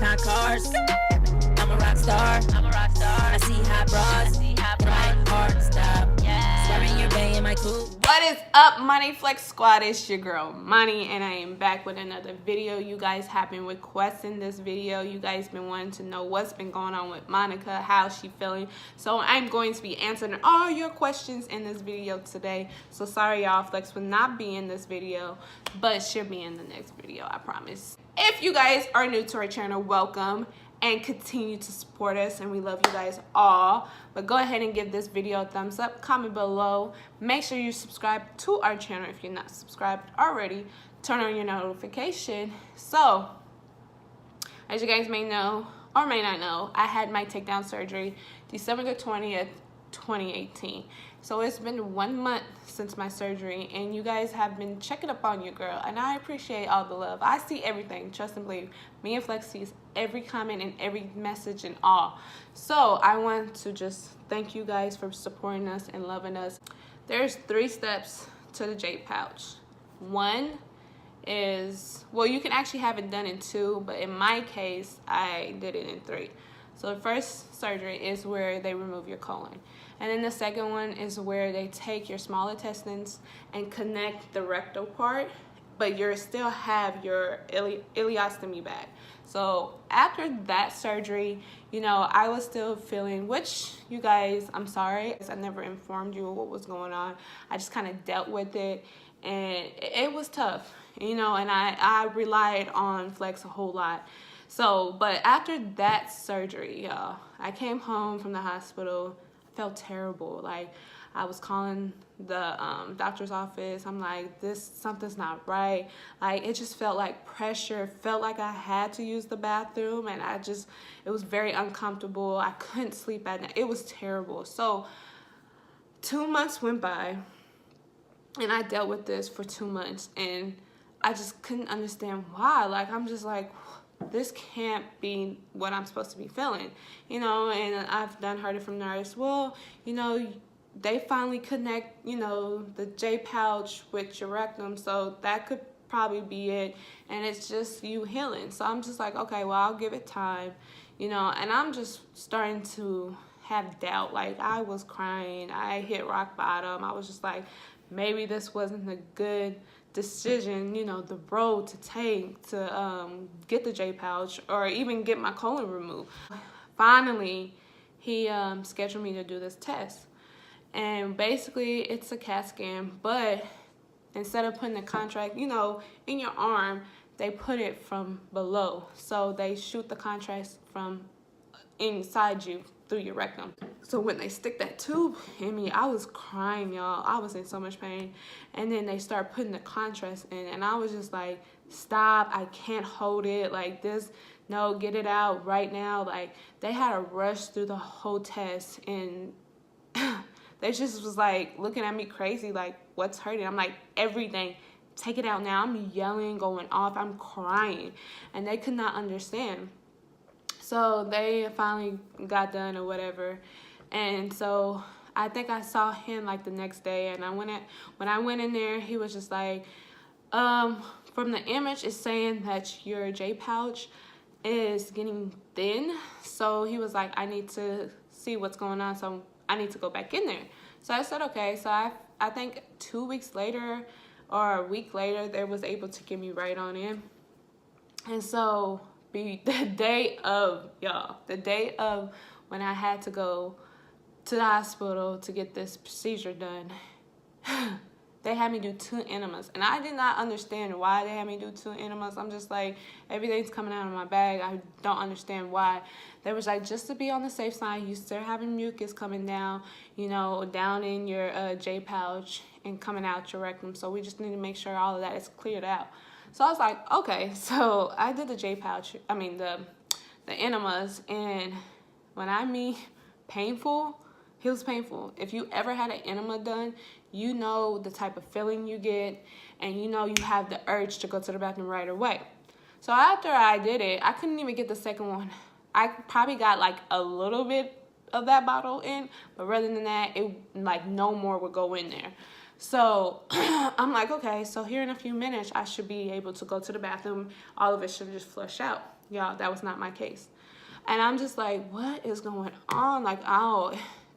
not cars. I'm a rock star. I see hot bras. Right hard stop. Swerving your bay in my coupe. What is up, Money Flex Squad? It's your girl Money, and I am back with another video. You guys have been requesting this video. You guys been wanting to know what's been going on with Monica, how she feeling. So I'm going to be answering all your questions in this video today. So sorry y'all, Flex will not be in this video, but she'll be in the next video, I promise. If you guys are new to our channel, welcome and continue to support us, and we love you guys all. But go ahead and give this video a thumbs up, comment below, make sure you subscribe to our channel if you're not subscribed already, turn on your notification. So as you guys may know or may not know, I had my takedown surgery December the 20th 2018. So it's been 1 month since my surgery, and you guys have been checking up on your girl, and I appreciate all the love. I see everything, trust and believe. Me and Flex sees every comment and every message and all. So I want to just thank you guys for supporting us and loving us. There's 3 steps to the Jpouch. One is, well, you can actually have it done in 2, but in my case I did it in 3. So the first surgery is where they remove your colon. And then the second one is where they take your small intestines and connect the rectal part, but you still have your ileostomy bag. So after that surgery, you know, I was still feeling, which you guys, I'm sorry, I never informed you what was going on. I just kind of dealt with it, and it was tough, you know, and I relied on Flex a whole lot. So, but after that surgery, y'all, I came home from the hospital, felt terrible. Like, I was calling the doctor's office. I'm like, something's not right. Like, it just felt like pressure. Felt like I had to use the bathroom, and it was very uncomfortable. I couldn't sleep at night. It was terrible. So 2 months went by, and I dealt with this for 2 months, and I just couldn't understand why. Like, I'm just like, this can't be what I'm supposed to be feeling, you know. And I've heard it from nurse. Well, you know, they finally connect, you know, the Jpouch with your rectum, so that could probably be it, and it's just you healing. So I'm just like, okay, well, I'll give it time, you know. And I'm just starting to have doubt. Like, I was crying. I hit rock bottom. I was just like, maybe this wasn't a good decision, you know, the road to take to get the Jpouch or even get my colon removed. Finally, he scheduled me to do this test, and basically it's a CAT scan, but instead of putting the contrast, you know, in your arm, they put it from below. So they shoot the contrast from inside you through your rectum. So when they stick that tube in me, I was crying, y'all. I was in so much pain. And then they start putting the contrast in, and I was just like, stop, I can't hold it like this. No, get it out right now. Like, they had to rush through the whole test, and they just was like looking at me crazy, like, what's hurting? I'm like, everything. Take it out now. I'm yelling, going off, I'm crying, and they could not understand. So they finally got done or whatever, and so I think I saw him like the next day, and when I went in there, he was just like, from the image, it's saying that your Jpouch is getting thin. So he was like, I need to see what's going on, so I need to go back in there. So I said, okay. So I think 2 weeks later or a week later, they was able to get me right on in. And so the day of when I had to go to the hospital to get this procedure done, they had me do 2 enemas, and I did not understand why they had me do 2 enemas. I'm just like, everything's coming out of my bag. I don't understand why. They was like, just to be on the safe side, you still having mucus coming down, you know, down in your Jpouch and coming out your rectum. So we just need to make sure all of that is cleared out. So I was like, okay. So I did the Jpouch, I mean the enemas, and when I mean painful, it was painful. If you ever had an enema done, you know the type of feeling you get, and you know you have the urge to go to the bathroom right away. So after I did it, I couldn't even get the second one. I probably got like a little bit of that bottle in, but rather than that, it like no more would go in there. So I'm like, okay, so here in a few minutes, I should be able to go to the bathroom. All of it should just flush out. Y'all, that was not my case. And I'm just like, what is going on? Like, oh,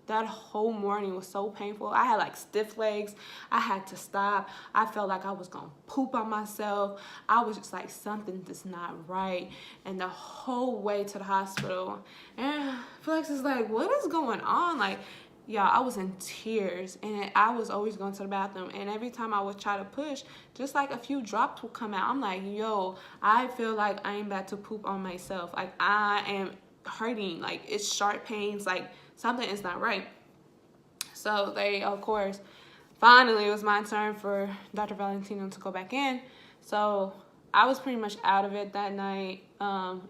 that whole morning was so painful. I had like stiff legs. I had to stop. I felt like I was gonna poop on myself. I was just like, something is not right. And the whole way to the hospital, and Flexx is like, what is going on? Like, y'all, I was in tears, and I was always going to the bathroom, and every time I would try to push, just like a few drops would come out. I'm like, yo, I feel like I am about to poop on myself. Like, I am hurting. Like, it's sharp pains. Like, something is not right. So they, of course, finally, it was my turn for Dr. Valentino to go back in. So I was pretty much out of it that night.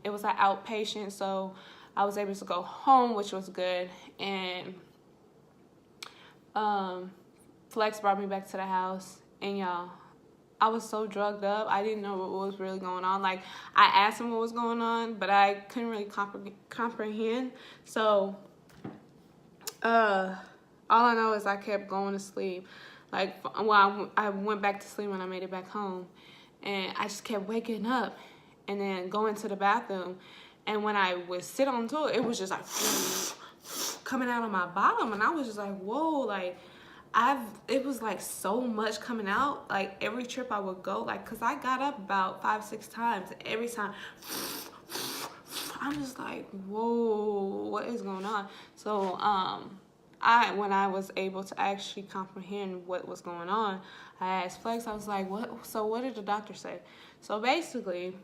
It was an outpatient, so I was able to go home, which was good. And Flexx brought me back to the house, and y'all, I was so drugged up. I didn't know what was really going on. Like, I asked him what was going on, but I couldn't really comprehend. So all I know is I kept going to sleep. Like, well, I went back to sleep when I made it back home, and I just kept waking up and then going to the bathroom. And when I would sit on the toilet, it was just like coming out of my bottom, and I was just like, whoa, like, it was like so much coming out. Like, every trip I would go, like, cause I got up about 5-6 times. Every time I'm just like, whoa, what is going on? So when I was able to actually comprehend what was going on, I asked Flexx, I was like, what did the doctor say? So basically,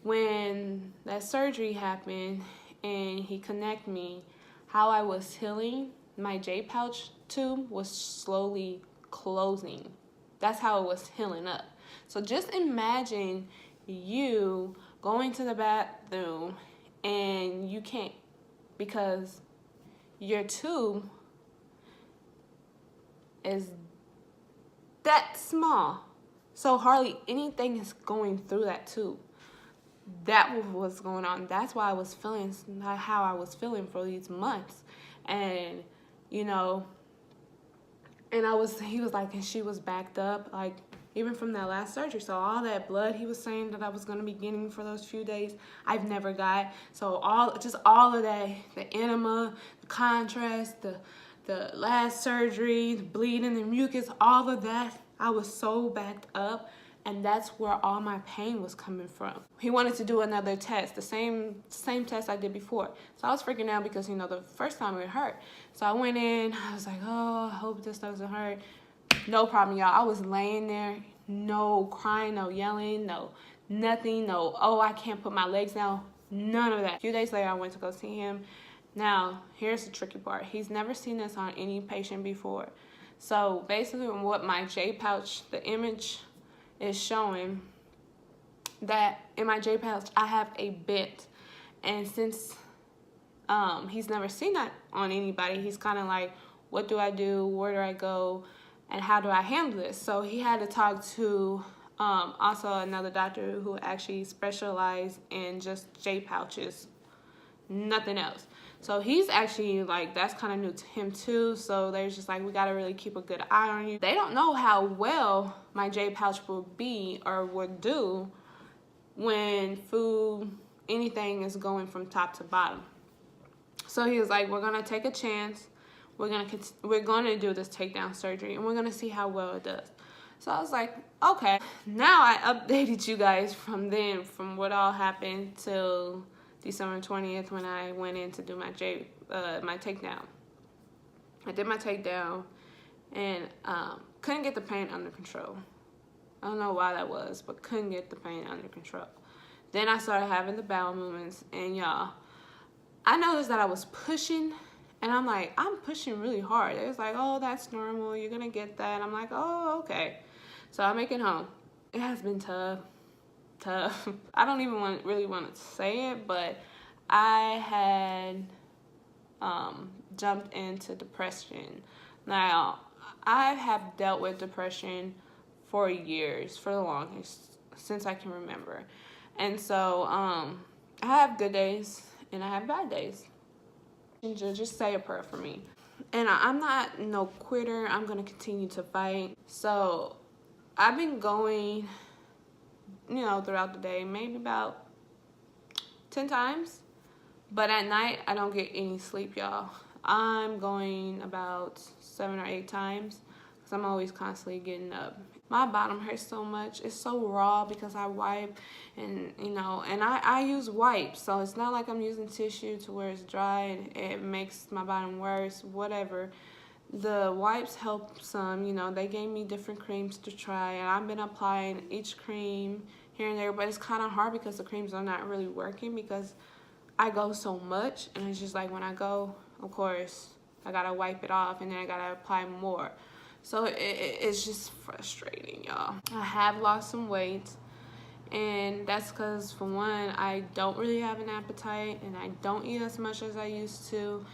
when that surgery happened and he connected me, how I was healing, my Jpouch tube was slowly closing. That's how it was healing up. So just imagine you going to the bathroom and you can't, because your tube is that small. So hardly anything is going through that tube. That was what's going on. That's why I was feeling how I was feeling for these months. And, you know, and he was like, and she was backed up, like, even from that last surgery. So all that blood he was saying that I was going to be getting for those few days, I've never got. So all of that, the enema, the contrast, the last surgery, the bleeding, the mucus, all of that, I was so backed up. And that's where all my pain was coming from. He wanted to do another test, the same test I did before. So I was freaking out because, you know, the first time it hurt. So I went in, I was like, oh, I hope this doesn't hurt. No problem, y'all. I was laying there, no crying, no yelling, no nothing, no, oh, I can't put my legs down, none of that. A few days later, I went to go see him. Now, here's the tricky part. He's never seen this on any patient before. So basically what my Jpouch, the image is showing, that in my Jpouch I have a bit, and since he's never seen that on anybody, he's kind of like, what do I do, where do I go, and how do I handle this? So he had to talk to also another doctor who actually specialized in just Jpouches, nothing else. So he's actually like, that's kind of new to him too. So they're just like, we got to really keep a good eye on you. They don't know how well my Jpouch will be or would do when food, anything is going from top to bottom. So he was like, we're going to take a chance. We're going to do this takedown surgery, and we're going to see how well it does. So I was like, okay. Now I updated you guys from then, from what all happened till December 20th when I went in to do my takedown. I did my takedown and couldn't get the pain under control. I don't know why that was, but couldn't get the pain under control. Then I started having the bowel movements, and y'all, I noticed that I was pushing, and I'm like, I'm pushing really hard. It was like, oh, that's normal, you're gonna get that. I'm like, oh, okay. So I make it home. It has been tough. I don't even really want to say it, but I had jumped into depression. Now, I have dealt with depression for years, for the longest, since I can remember. And so I have good days and I have bad days. And just say a prayer for me. And I'm not no quitter. I'm gonna continue to fight. So I've been going, you know, throughout the day, maybe about 10 times. But at night, I don't get any sleep, y'all. I'm going about 7 or 8 times because I'm always constantly getting up. My bottom hurts so much. It's so raw because I wipe and, you know, and I use wipes. So it's not like I'm using tissue to where it's dry and it makes my bottom worse, whatever. The wipes help some, you know. They gave me different creams to try, and I've been applying each cream here and there, but it's kind of hard because the creams are not really working because I go so much, and it's just like when I go, of course, I gotta wipe it off and then I gotta apply more. So it's just frustrating, y'all. I have lost some weight, and that's because, for one, I don't really have an appetite and I don't eat as much as I used to.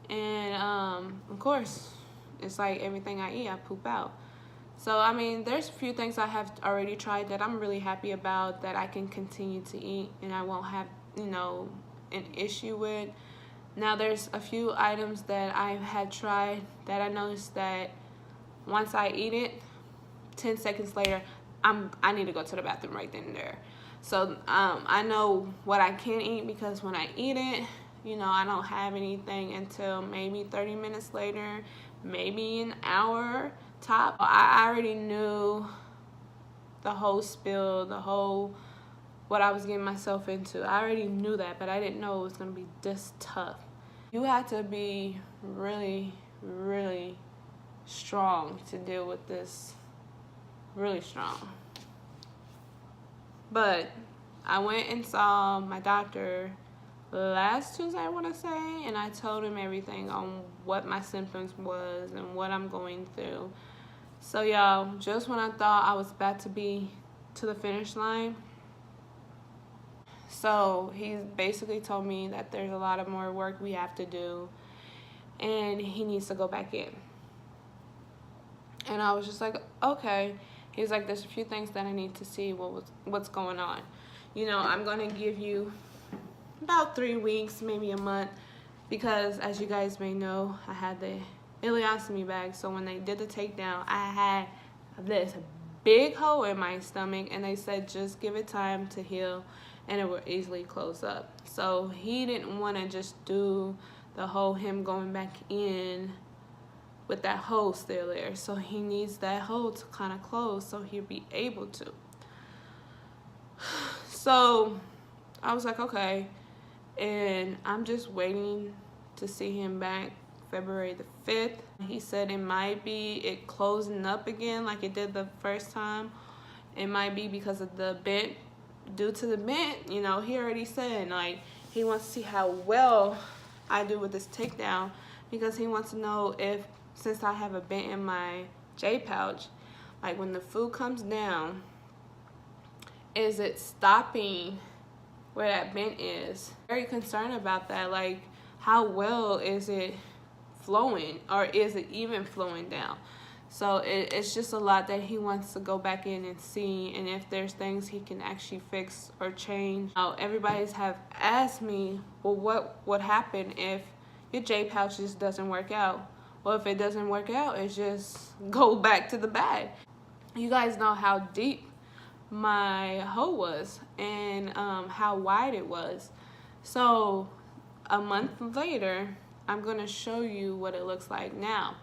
And of course, it's like everything I eat, I poop out. So, I mean, there's a few things I have already tried that I'm really happy about that I can continue to eat and I won't have, you know, an issue with. Now, there's a few items that I had tried that I noticed that once I eat it, 10 seconds later, I need to go to the bathroom right then and there. So I know what I can eat because when I eat it, you know, I don't have anything until maybe 30 minutes later, maybe an hour top. I already knew the whole spill, the whole what I was getting myself into. I already knew that, but I didn't know it was going to be this tough. You have to be really, really strong to deal with this. Really strong. But I went and saw my doctor last Tuesday, I want to say, and I told him everything on what my symptoms was and what I'm going through. So y'all, just when I thought I was about to be to the finish line, so he basically told me that there's a lot of more work we have to do and he needs to go back in. And I was just like, okay. He's like, there's a few things that I need to see what's going on. You know, I'm going to give you about 3 weeks, maybe a month, because as you guys may know, I had the ileostomy bag. So when they did the takedown, I had this big hole in my stomach, and they said just give it time to heal and it will easily close up. So he didn't want to just do the whole him going back in with that hole still there. So he needs that hole to kind of close so he'll be able to. So I was like, okay. And I'm just waiting to see him back February the 5th. He said it might be it closing up again like it did the first time. It might be because of the bent. Due to the bent, you know, he already said, like, he wants to see how well I do with this takedown because he wants to know if, since I have a bent in my Jpouch, like when the food comes down, is it stopping where that bent is? Very concerned about that. Like, how well is it flowing, or is it even flowing down? So it's just a lot that he wants to go back in and see, and if there's things he can actually fix or change. Now, everybody's have asked me, well, what would happen if your Jpouch just doesn't work out? Well, if it doesn't work out, it's just go back to the bag. You guys know how deep my hole was and how wide it was. So a month later, I'm gonna show you what it looks like now.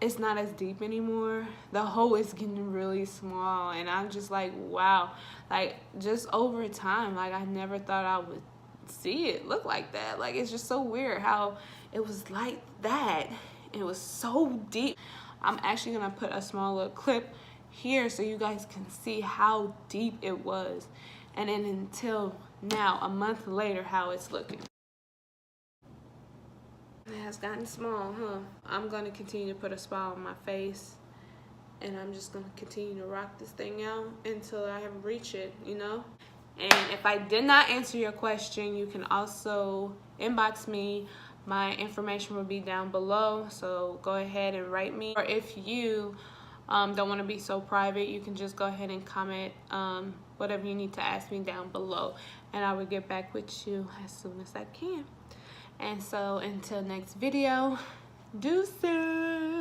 It's not as deep anymore. The hole is getting really small, and I'm just like, wow. Like, just over time, like, I never thought I would see it look like that. Like, it's just so weird how it was like that. It was so deep. I'm actually gonna put a small little clip here so you guys can see how deep it was, and then until now, a month later, how it's looking. It has gotten small, huh? I'm gonna continue to put a smile on my face, and I'm just gonna continue to rock this thing out until I reach it, you know? And if I did not answer your question, you can also inbox me. My information will be down below, so go ahead and write me. Or if you don't want to be so private, you can just go ahead and comment whatever you need to ask me down below, and I will get back with you as soon as I can. And so until next video, deuces.